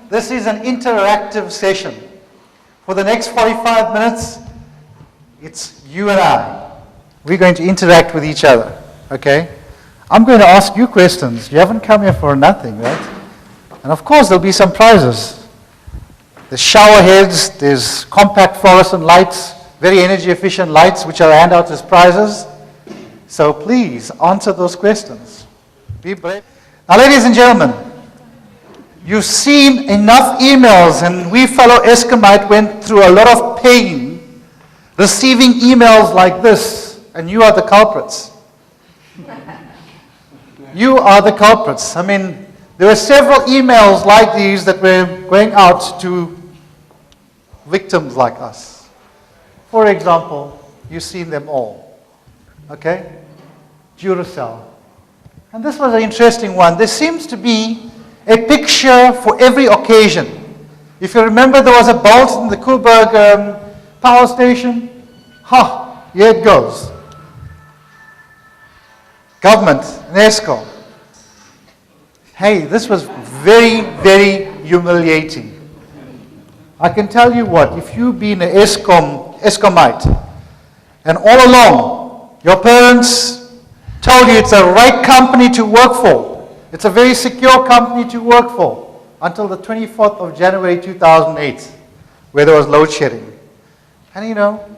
This is an interactive session. For the next 45 minutes, it's you and I. We're going to interact with each other, okay? I'm going to ask you questions. You haven't come here for nothing, right? And of course, there'll be some prizes. There's shower heads, there's compact fluorescent lights, very energy efficient lights, which are handed out as prizes. So please, answer those questions. Be brave. Now, ladies and gentlemen, you've seen enough emails, and we fellow Eskomite went through a lot of pain receiving emails like this, and you are the culprits. You are the culprits. I mean, there were several emails like these that were going out to victims like us. For example, you've seen them all, okay? Duracell. And this was an interesting one. There seems to be a picture for every occasion. If you remember, there was a bolt in the Koeberg power station. Here it goes. Government, Eskom. Hey, this was very, very humiliating. I can tell you what, if you've been an Eskomite, and all along, your parents told you it's the right company to work for, it's a very secure company to work for, until the 24th of January 2008, where there was load shedding. And you know,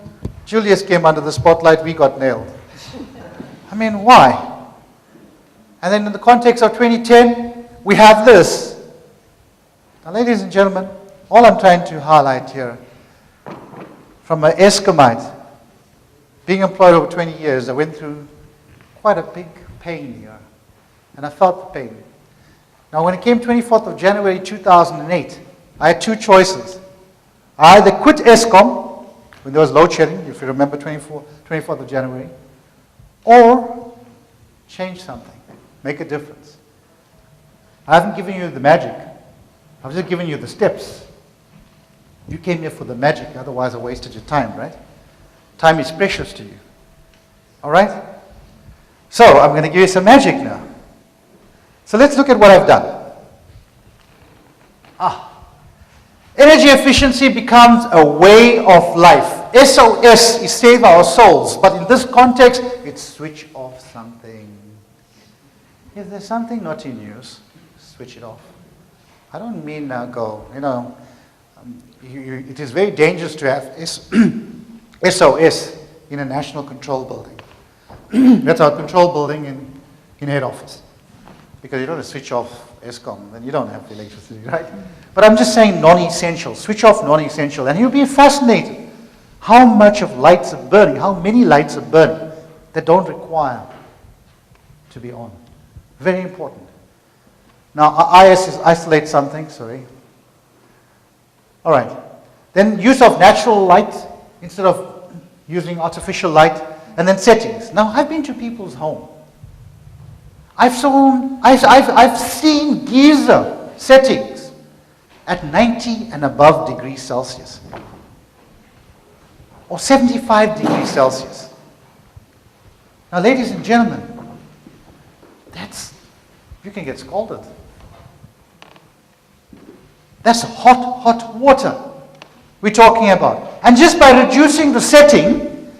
Julius came under the spotlight, we got nailed. I mean, why? And then in the context of 2010, we have this. Now, ladies and gentlemen, all I'm trying to highlight here, from an Eskomite, being employed over 20 years, I went through quite a big pain here. And I felt the pain. Now, when it came 24th of January 2008, I had two choices. I either quit Eskom, when there was load shedding, if you remember 24th of January, or change something, make a difference. I haven't given you the magic. I've just given you the steps. You came here for the magic, otherwise I wasted your time, right? Time is precious to you. All right? So, I'm going to give you some magic now. So let's look at what I've done. Energy efficiency becomes a way of life. SOS is save our souls, but in this context, it's switch off something. If there's something not in use, switch it off. I don't mean now go, it is very dangerous to have SOS in a national control building. That's our control building in head office. Because you don't have to switch off Eskom, then you don't have electricity, right? But I'm just saying non-essential. Switch off non-essential. And you'll be fascinated how much of lights are burning, how many lights are burning that don't require to be on. Very important. Now, isolate something, sorry. All right. Then use of natural light instead of using artificial light. And then settings. Now, I've been to people's home. I've seen geyser settings at 90 and above degrees Celsius. Or 75 degrees Celsius. Now, ladies and gentlemen, you can get scalded. That's hot, hot water we're talking about. And just by reducing the setting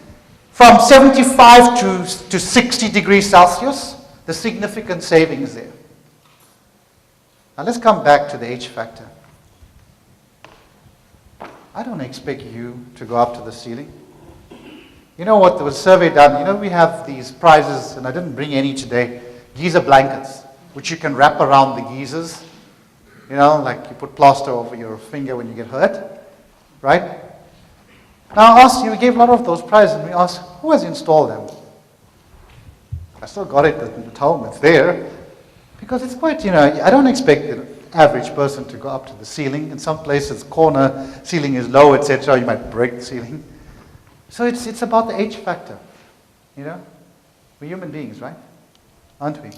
from 75 to 60 degrees Celsius, the significant savings there. Now let's come back to the H factor. I don't expect you to go up to the ceiling. You know what, there was a survey done. We have these prizes, and I didn't bring any today, geyser blankets, which you can wrap around the geysers. Like you put plaster over your finger when you get hurt, right? Now I asked you, we gave a lot of those prizes, and we asked, who has installed them? I still got it at home, it's there. Because it's quite, I don't expect the average person to go up to the ceiling. In some places, corner ceiling is low, etc. You might break the ceiling. So it's about the H factor, We're human beings, right? Aren't we?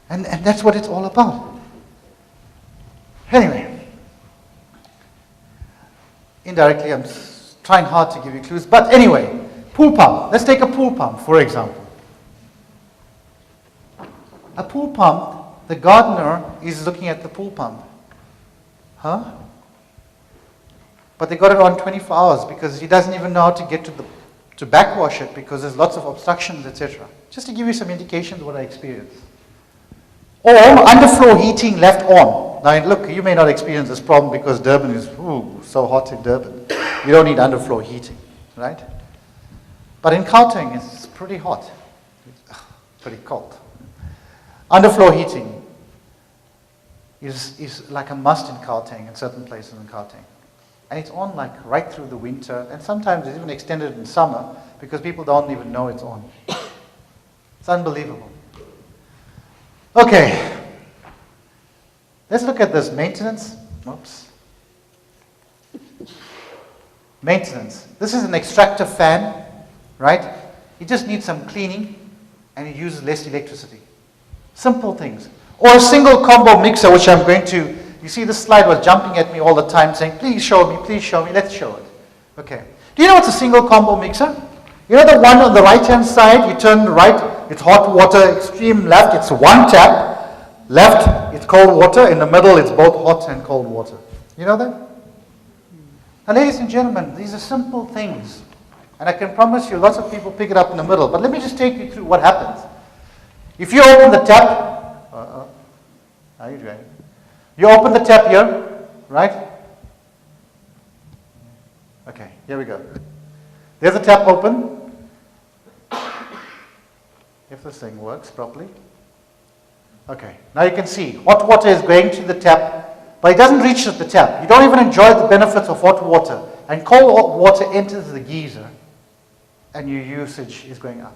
And that's what it's all about. Anyway, indirectly, I'm trying hard to give you clues. But anyway, pool pump. Let's take a pool pump, for example. A pool pump, the gardener is looking at the pool pump. Huh? But they got it on 24 hours because he doesn't even know how to get to backwash it because there's lots of obstructions, etc. Just to give you some indications of what I experienced. Or underfloor heating left on. Now look, you may not experience this problem because Durban is so hot in Durban. You don't need underfloor heating, right? But in Gauteng, it's pretty hot. It's pretty cold. Underfloor heating is like a must in Gauteng, in certain places in Gauteng. And it's on like right through the winter, and sometimes it's even extended in summer because people don't even know it's on. It's unbelievable. Okay, let's look at this maintenance. Oops. Maintenance. This is an extractor fan, right? It just needs some cleaning and it uses less electricity. Simple things. Or a single combo mixer, which I'm going to, you see this slide was jumping at me all the time saying, please show me, let's show it. Okay. Do you know what's a single combo mixer? You know the one on the right-hand side, you turn right, it's hot water, extreme left, it's one tap. Left, it's cold water. In the middle, it's both hot and cold water. You know that? Now, ladies and gentlemen, these are simple things. And I can promise you, lots of people pick it up in the middle. But let me just take you through what happens. If you open the tap, how are you doing? You open the tap here, right? Okay, here we go. There's the tap open. If this thing works properly. Okay, now you can see hot water is going to the tap, but it doesn't reach the tap. You don't even enjoy the benefits of hot water. And cold water enters the geyser, and your usage is going up.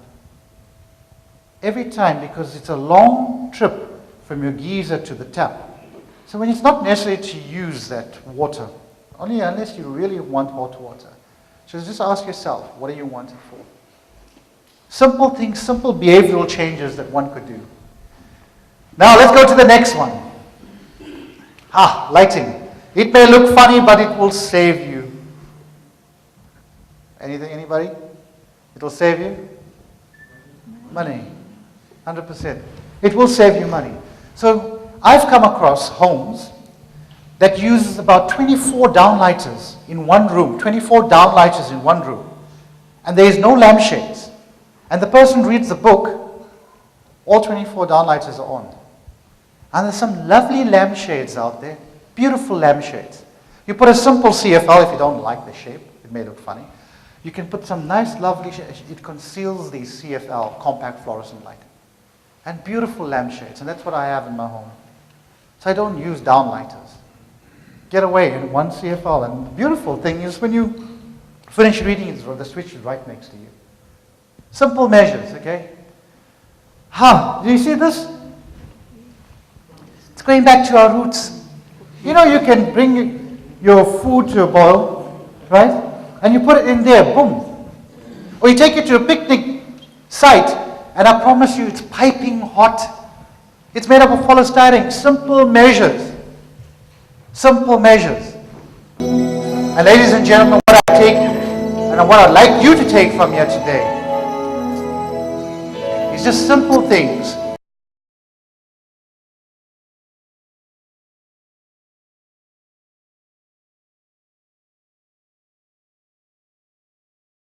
Every time, because it's a long trip from your geyser to the tap. So when it's not necessary to use that water, only unless you really want hot water. So just ask yourself, what do you want it for? Simple things, simple behavioral changes that one could do. Now let's go to the next one. Lighting. It may look funny, but it will save you. Anybody? It will save you? Money. 100%. It will save you money. So I've come across homes that uses about 24 downlighters in one room. 24 downlighters in one room. And there is no lampshades. And the person reads the book, all 24 downlighters are on. And there's some lovely lampshades out there, beautiful lampshades. You put a simple CFL if you don't like the shape, it may look funny. You can put some nice, lovely, it conceals the CFL, compact fluorescent light. And beautiful lampshades, and that's what I have in my home. So I don't use downlighters. Get away in one CFL, and the beautiful thing is when you finish reading, the switch is right next to you. Simple measures, okay? Do you see this? It's going back to our roots. You know, you can bring your food to a boil, right? And you put it in there, boom. Or you take it to a picnic site, and I promise you it's piping hot. It's made up of polystyrene. Simple measures. Simple measures. And ladies and gentlemen, what I take, and what I'd like you to take from here today, it's just simple things